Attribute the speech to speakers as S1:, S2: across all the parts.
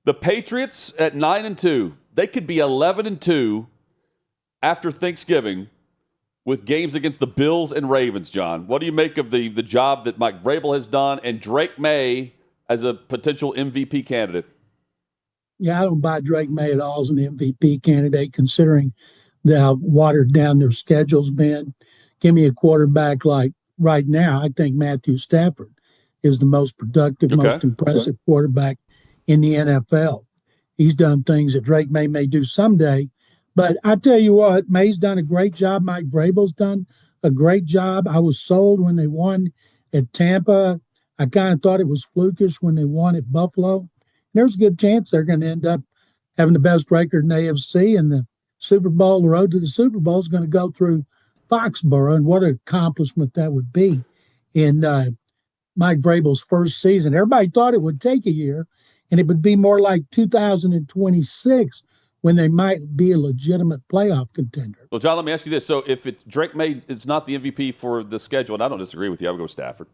S1: The Patriots at 9-2. They could be 11-2 after Thanksgiving with games against the Bills and Ravens, John. What do you make of the job that Mike Vrabel has done and Drake Maye as a potential MVP candidate?
S2: Yeah, I don't buy Drake Maye at all as an MVP candidate, considering how watered down their schedule's been. Give me a quarterback like right now. I think Matthew Stafford is the most productive, most impressive quarterback in the NFL. He's done things that Drake Maye may do someday. But I tell you what, May's done a great job. Mike Vrabel's done a great job. I was sold when they won at Tampa. I kind of thought it was flukish when they won at Buffalo. There's a good chance they're going to end up having the best record in the AFC, and the Super Bowl, the road to the Super Bowl is going to go through Foxborough, and what an accomplishment that would be in Mike Vrabel's first season. Everybody thought it would take a year, and it would be more like 2026 when they might be a legitimate playoff contender.
S1: Well, John, let me ask you this. So if Drake Maye is not the MVP for the schedule, and I don't disagree with you, I would go with Stafford.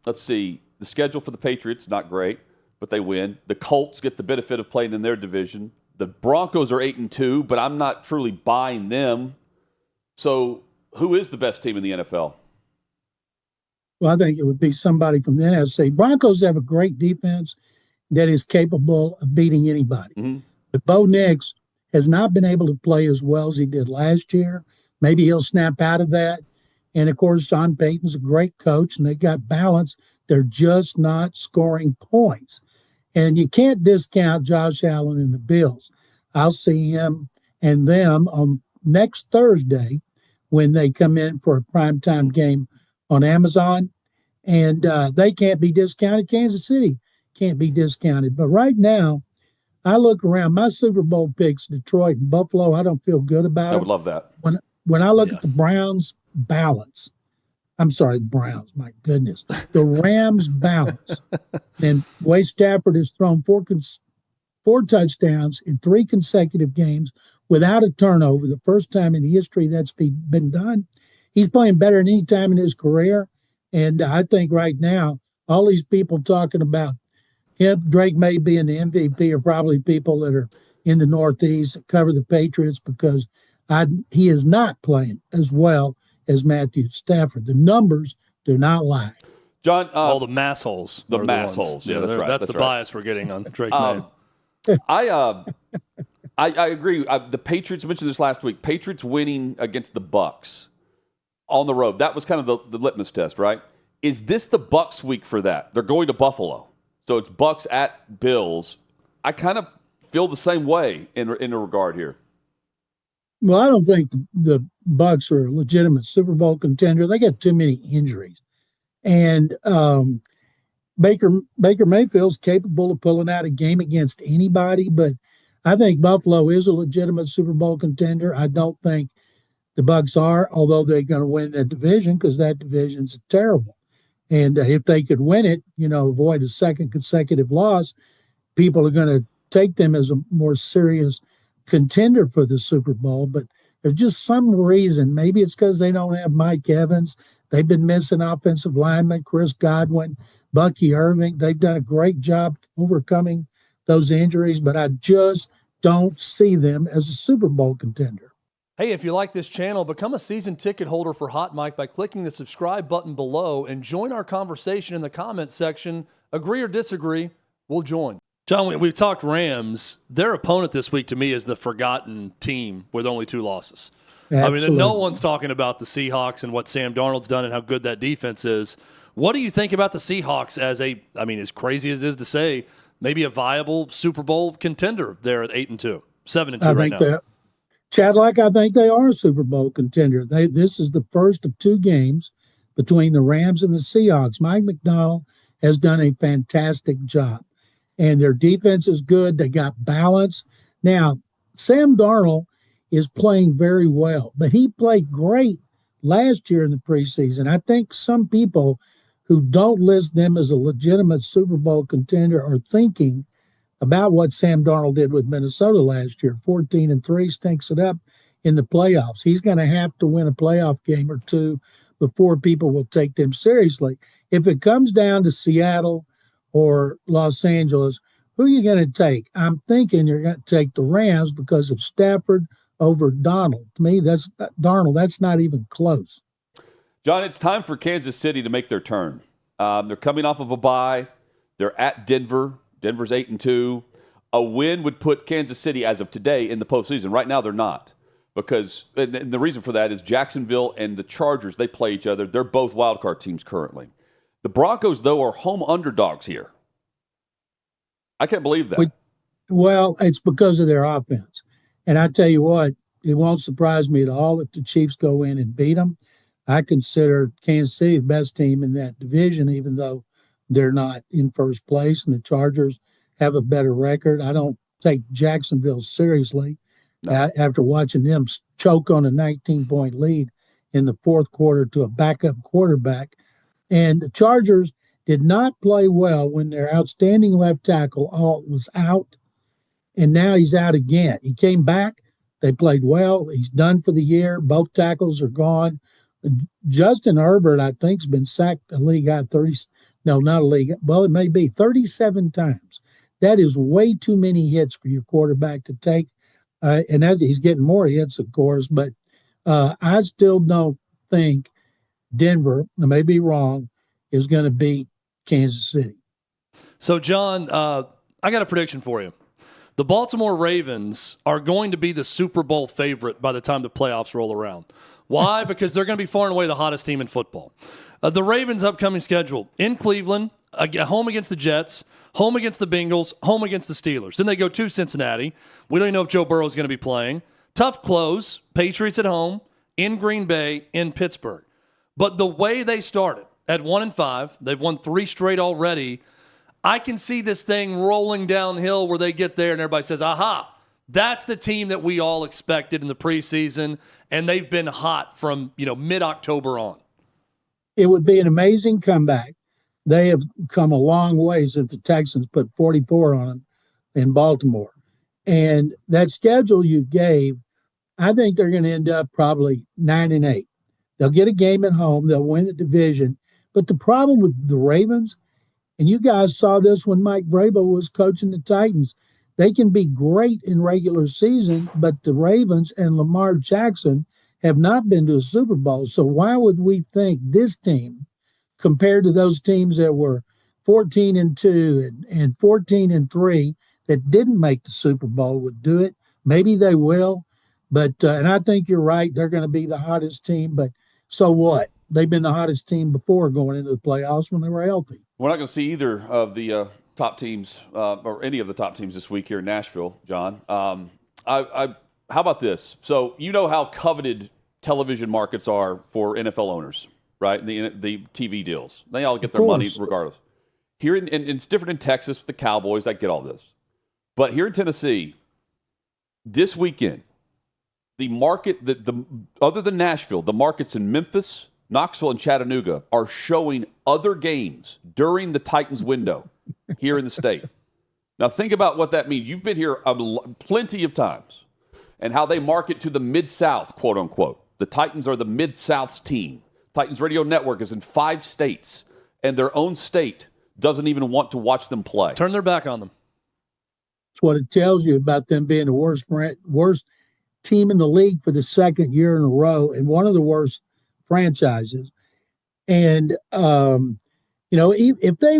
S1: Let's see. The schedule for the Patriots, not great, but they win. The Colts get the benefit of playing in their division. The Broncos are 8-2, but I'm not truly buying them. So who is the best team in the NFL?
S2: Well, I think it would be somebody from the NFC. Broncos have a great defense that is capable of beating anybody.
S1: Mm-hmm.
S2: But Bo Nix has not been able to play as well as he did last year. Maybe he'll snap out of that. And, of course, Sean Payton's a great coach, and they got balance. They're just not scoring points. And you can't discount Josh Allen and the Bills. I'll see him and them on next Thursday when they come in for a primetime game on Amazon. And they can't be discounted. Kansas City can't be discounted. But right now, I look around. My Super Bowl picks, Detroit and Buffalo, I don't feel good about it.
S1: I would love that.
S2: When I look at the Browns balance, I'm sorry, the Browns, my goodness. The Rams balance. And Wade Stafford has thrown four touchdowns in 3 consecutive games without a turnover, the first time in history that's been done. He's playing better than any time in his career. And I think right now, all these people talking about him, Drake Maye being the MVP, are probably people that are in the Northeast that cover the Patriots, because he is not playing as well as Matthew Stafford. The numbers do not lie.
S3: John, all the mass holes.
S1: The mass holes. Yeah, that's right.
S3: That's the bias we're getting on Drake Maye.
S1: I agree. The Patriots, mentioned this last week, Patriots winning against the Bucs on the road. That was kind of the litmus test, right? Is this the Bucs week for that? They're going to Buffalo. So it's Bucs at Bills. I kind of feel the same way in a regard here.
S2: Well, I don't think the Bucs are a legitimate Super Bowl contender. They got too many injuries. And Baker Mayfield's capable of pulling out a game against anybody, but I think Buffalo is a legitimate Super Bowl contender. I don't think the Bucs are, although they're going to win that division, because that division's terrible. And if they could win it, avoid a second consecutive loss, people are going to take them as a more serious contender for the Super Bowl. But there's just some reason. Maybe it's because they don't have Mike Evans. They've been missing offensive linemen, Chris Godwin, Bucky Irving. They've done a great job overcoming those injuries, but I just don't see them as a Super Bowl contender.
S3: Hey, if you like this channel, become a season ticket holder for Hot Mic by clicking the subscribe button below and join our conversation in the comments section. Agree or disagree, we'll join. John, we've talked Rams. Their opponent this week to me is the forgotten team with only 2 losses.
S2: Absolutely.
S3: I mean, no one's talking about the Seahawks and what Sam Darnold's done and how good that defense is. What do you think about the Seahawks as as crazy as it is to say, maybe a viable Super Bowl contender there at 8-2, 7-2 right now?
S2: Chadlock, I think they are a Super Bowl contender. This is the first of 2 games between the Rams and the Seahawks. Mike McDonald has done a fantastic job, and their defense is good. They got balance. Now, Sam Darnold is playing very well, but he played great last year in the preseason. I think some people who don't list them as a legitimate Super Bowl contender are thinking about what Sam Darnold did with Minnesota last year. 14-3, stinks it up in the playoffs. He's going to have to win a playoff game or 2 before people will take them seriously. If it comes down to Seattle or Los Angeles, who are you going to take? I'm thinking you're going to take the Rams because of Stafford over Darnold. To me, that's Darnold. That's not even close.
S1: John, it's time for Kansas City to make their turn. They're coming off of a bye. They're at Denver. Denver's 8-2. A win would put Kansas City, as of today, in the postseason. Right now, they're not. Because, and the reason for that is Jacksonville and the Chargers, they play each other. They're both wildcard teams currently. The Broncos, though, are home underdogs here. I can't believe that.
S2: Well, it's because of their offense. And I tell you what, it won't surprise me at all if the Chiefs go in and beat them. I consider Kansas City the best team in that division, even though they're not in first place, and the Chargers have a better record. I don't take Jacksonville seriously after watching them choke on a 19-point lead in the fourth quarter to a backup quarterback. And the Chargers did not play well when their outstanding left tackle, Alt, was out, and now he's out again. He came back. They played well. He's done for the year. Both tackles are gone. Justin Herbert, I think, has been sacked a league high 30. No, not a league. Well, it may be 37 times. That is way too many hits for your quarterback to take. And as he's getting more hits, of course. But I still don't think Denver, I may be wrong, is going to beat Kansas City.
S3: So, John, I got a prediction for you. The Baltimore Ravens are going to be the Super Bowl favorite by the time the playoffs roll around. Why? Because they're going to be far and away the hottest team in football. The Ravens' upcoming schedule in Cleveland, home against the Jets, home against the Bengals, home against the Steelers. Then they go to Cincinnati. We don't even know if Joe Burrow is going to be playing. Tough close, Patriots at home, in Green Bay, in Pittsburgh. But the way they started at 1-5, they've won 3 straight already. I can see this thing rolling downhill where they get there and everybody says, aha, that's the team that we all expected in the preseason, and they've been hot from mid-October on.
S2: It would be an amazing comeback. They have come a long way since the Texans put 44 on them in Baltimore. And that schedule you gave, I think they're going to end up probably 9-8. They'll get a game at home. They'll win the division. But the problem with the Ravens, and you guys saw this when Mike Vrabel was coaching the Titans, they can be great in regular season, but the Ravens and Lamar Jackson have not been to a Super Bowl. So why would we think this team, compared to those teams that were 14-2 and 14-3 that didn't make the Super Bowl, would do it? Maybe they will, but and I think you're right. They're going to be the hottest team, but so what? They've been the hottest team before going into the playoffs when they were healthy.
S1: We're not going to see either of the top teams or any of the top teams this week here in Nashville, John. How about this? So you know how coveted television markets are for NFL owners, right? The TV deals. They all get their money regardless. Here and it's different in Texas with the Cowboys. I get all this. But here in Tennessee, this weekend, the market, the other than Nashville, the markets in Memphis, Knoxville, and Chattanooga are showing other games during the Titans window here in the state. Now think about what that means. You've been here plenty of times and how they market to the Mid-South, quote unquote. The Titans are the Mid-South's team. Titans Radio Network is in 5 states, and their own state doesn't even want to watch them play.
S3: Turn their back on them.
S2: That's what it tells you about them being the worst team in the league for the second year in a row and one of the worst franchises. And, if they,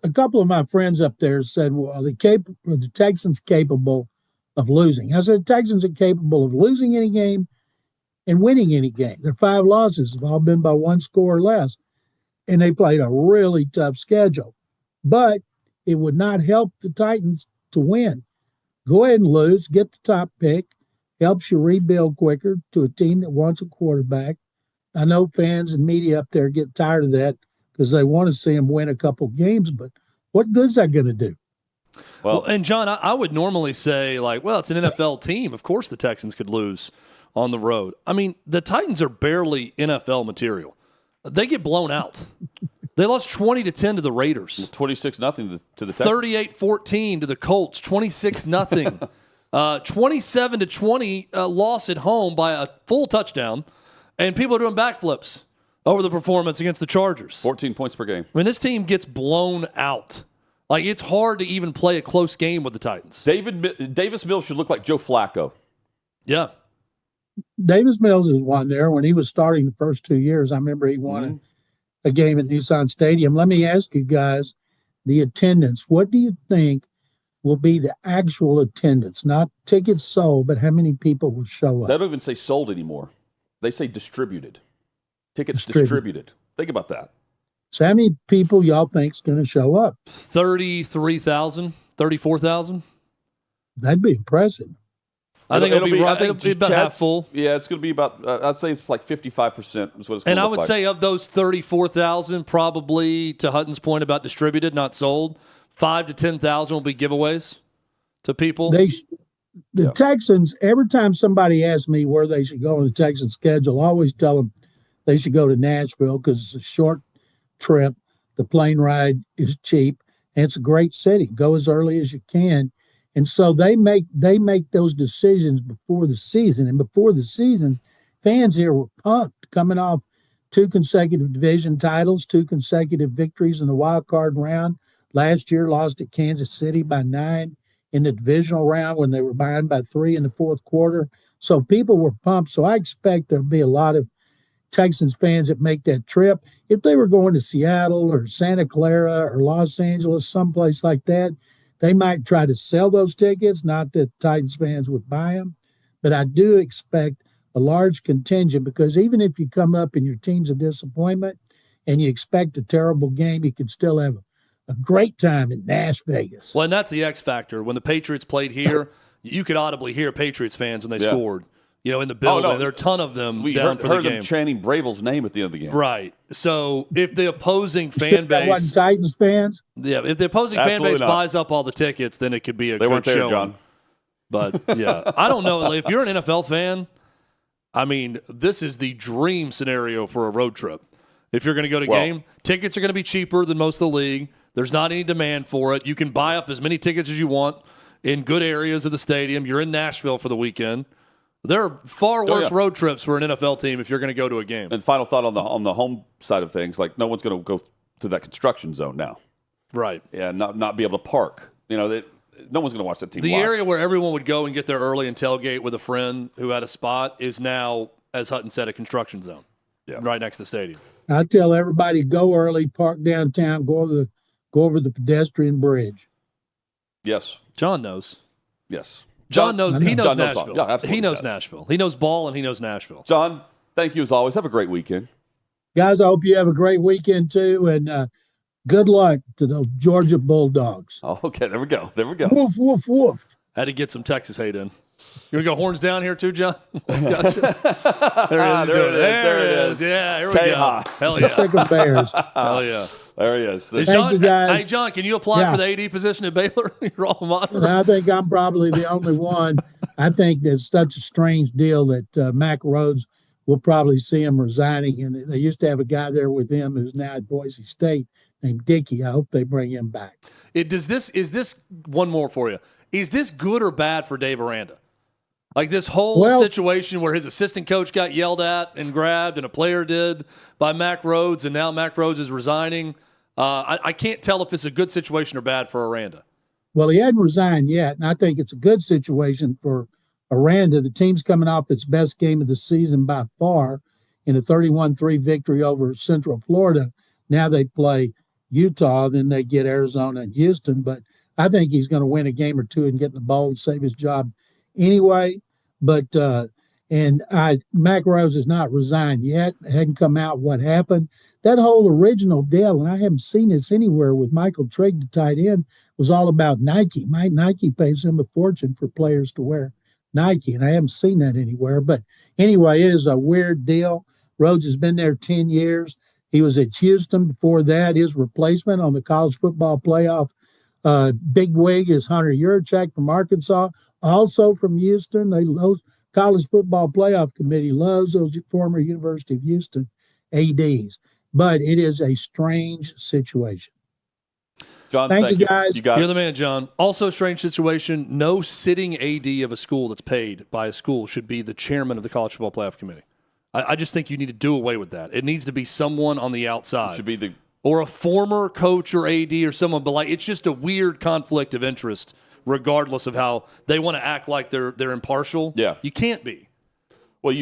S2: a couple of my friends up there said, well, are the Texans capable of losing? I said, the Texans are capable of losing any game and winning any game. Their 5 losses have all been by 1 score or less. And they played a really tough schedule. But it would not help the Titans to win. Go ahead and lose, get the top pick, helps you rebuild quicker to a team that wants a quarterback. I know fans and media up there get tired of that because they want to see them win a couple games, but what good is that going to do?
S3: Well, and John, I would normally say, it's an NFL team. Of course the Texans could lose on the road. I mean, the Titans are barely NFL material. They get blown out. They lost 20-10 to the Raiders.
S1: 26-0 to the Texans.
S3: 38-14 to the Colts. 26-0. 27-20 loss at home by a full touchdown. And people are doing backflips over the performance against the Chargers.
S1: 14 points per game.
S3: I mean, this team gets blown out Like, it's hard to even play a close game with the Titans.
S1: Davis Mills should look like Joe Flacco.
S3: Yeah.
S2: Davis Mills is one there. When he was starting the first 2 years, I remember he won a game at Nissan Stadium. Let me ask you guys, the attendance. What do you think will be the actual attendance? Not tickets sold, but how many people will show up?
S1: They don't even say sold anymore. They say distributed. Tickets distributed. Think about that.
S2: So how many people y'all think is going to show up?
S3: 33,000, 34,000.
S2: That'd be impressive.
S3: I think it'll be right. I think it'll be about half full.
S1: Yeah, it's going to be about, I'd say it's like 55% is what it's going to look like.
S3: And I would say of those 34,000, probably to Hutton's point about distributed, not sold, 5,000 to 10,000 will be giveaways to people.
S2: The Texans, every time somebody asks me where they should go on the Texans schedule, I always tell them they should go to Nashville because it's a short trip. The plane ride is cheap, and it's a great city. Go as early as you can. And so they make those decisions before the season. And before the season, fans here were pumped, coming off 2 consecutive division titles, 2 consecutive victories in the wild card round. Last year, lost at Kansas City by 9 in the divisional round when they were behind by 3 in the fourth quarter. So people were pumped. So I expect there'll be a lot of Texans fans that make that trip. If they were going to Seattle or Santa Clara or Los Angeles, someplace like that, they might try to sell those tickets, not that Titans fans would buy them. But I do expect a large contingent because even if you come up and your team's a disappointment and you expect a terrible game, you can still have a great time in Nash Vegas.
S3: Well, and that's the X factor. When the Patriots played here, you could audibly hear Patriots fans when they scored. You know, in the building, there are a ton of them down for the game.
S1: Them chanting Vrabel's name at the end of the game.
S3: Right. So if the opposing fan base
S2: wasn't Titans fans,
S3: if the opposing fan base buys up all the tickets, then it could be a good show.
S1: John.
S3: But yeah, I don't know. If you're an NFL fan, I mean, this is the dream scenario for a road trip. If you're going to go to game, tickets are going to be cheaper than most of the league. There's not any demand for it. You can buy up as many tickets as you want in good areas of the stadium. You're in Nashville for the weekend. There are far worse road trips for an NFL team if you're going to go to a game.
S1: And final thought on the home side of things, like no one's going to go to that construction zone now.
S3: Right.
S1: Yeah, not be able to park. You know, no one's going to watch that team
S3: The
S1: live.
S3: area where everyone would go and get there early and tailgate with a friend who had a spot is now, as Hutton said, a construction zone right next to the stadium.
S2: I tell everybody, go early, park downtown, go over the pedestrian bridge.
S1: Yes.
S3: John knows.
S1: Yes.
S3: John knows. He knows
S1: John
S3: Nashville.
S1: Knows, yeah, absolutely.
S3: He knows Nashville. He knows ball and he knows Nashville.
S1: John, thank you as always. Have a great weekend.
S2: Guys, I hope you have a great weekend too, and good luck to those Georgia Bulldogs.
S1: Oh, okay, there we go.
S2: Woof, woof, woof.
S3: Had to get some Texas hate in. You want to go horns down here too, John? Gotcha. There it is. Yeah, here we go. Hell yeah.
S2: Sick of Bears.
S3: Hell yeah.
S1: There he is.
S2: Thank you, guys.
S3: Hey, John, can you apply for the AD position at Baylor? Your alma mater?
S2: And I think I'm probably the only one. I think that's such a strange deal that Mack Rhoades will probably see him resigning. And they used to have a guy there with him who's now at Boise State named Dickey. I hope they bring him back.
S3: Is this one more for you? Is this good or bad for Dave Aranda? Like this whole situation where his assistant coach got yelled at and grabbed and a player did by Mack Rhoades, and now Mack Rhoades is resigning. I can't tell if it's a good situation or bad for Aranda.
S2: Well, he hadn't resigned yet, and I think it's a good situation for Aranda. The team's coming off its best game of the season by far in a 31-3 victory over Central Florida. Now they play Utah, then they get Arizona and Houston. But I think he's going to win a game or two and get in the bowl and save his job anyway. But Mack Rhoades has not resigned yet. It hadn't come out what happened. That whole original deal, and I haven't seen this anywhere with Michael Trigg, the tight end, was all about Nike. Nike pays him a fortune for players to wear Nike, and I haven't seen that anywhere. But anyway, it is a weird deal. Rhoades has been there 10 years. He was at Houston before that. His replacement on the college football playoff big wig is Hunter Yurachek from Arkansas, also from Houston. Those college football playoff committee loves those former University of Houston ADs. But it is a strange situation.
S1: John,
S2: thank you, guys.
S3: You're the man, John. Also, strange situation. No sitting AD of a school that's paid by a school should be the chairman of the college football playoff committee. I just think you need to do away with that. It needs to be someone on the outside.
S1: It should be the
S3: or a former coach or AD or someone, but like it's just a weird conflict of interest, regardless of how they want to act like they're impartial.
S1: Yeah.
S3: You can't be.
S1: Well,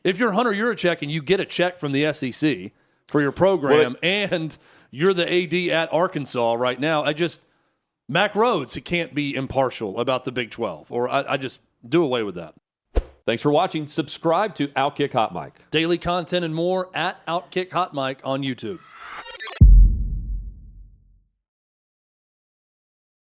S3: If you're Hunter Yurachek and you get a check from the SEC for your program and you're the AD at Arkansas right now, Mack Rhoades, he can't be impartial about the Big 12, or I just do away with that.
S1: Thanks for watching. Subscribe to OutKick Hot Mic.
S3: Daily content and more at OutKick Hot Mic on YouTube.